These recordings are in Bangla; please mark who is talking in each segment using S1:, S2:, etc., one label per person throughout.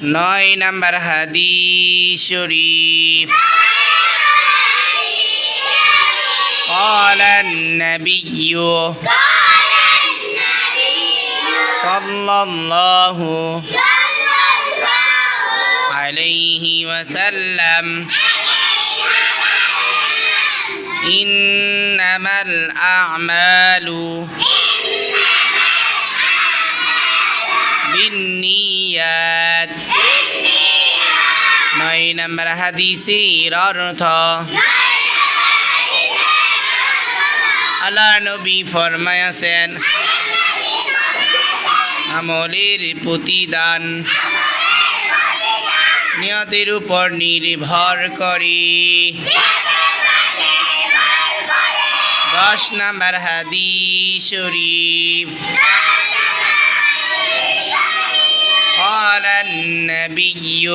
S1: 9 নাম্বার হাদিস শরীফ قال النبي صلى الله عليه وسلم إنما الأعمال بالنيات 9 নম্বর হাদিসের অর্থ আল্লাহ নবী ফরমায়াছেন আমলের প্রতিদান নিয়তের উপর নির্ভর করে। 10 নম্বর হাদিস শরীফ قال النبي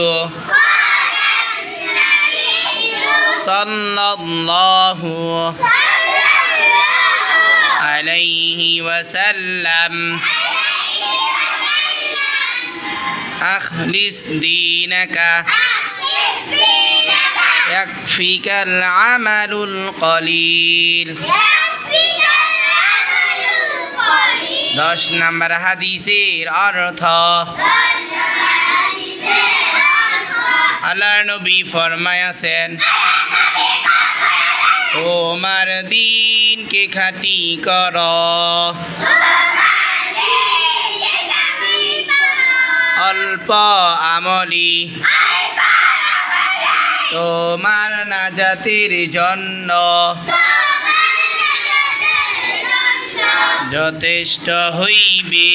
S1: صلى الله عليه وسلم أخلص دينك يكفيك العمل القليل 10 নম্বর হাদিসের অর্থ আল্লাহর নবী ফরমায়াছেন তোমার দিনকে খাঁটি কর, অল্প আমলি তোমার নাজাতের জন্য যথেষ্ট হইবে।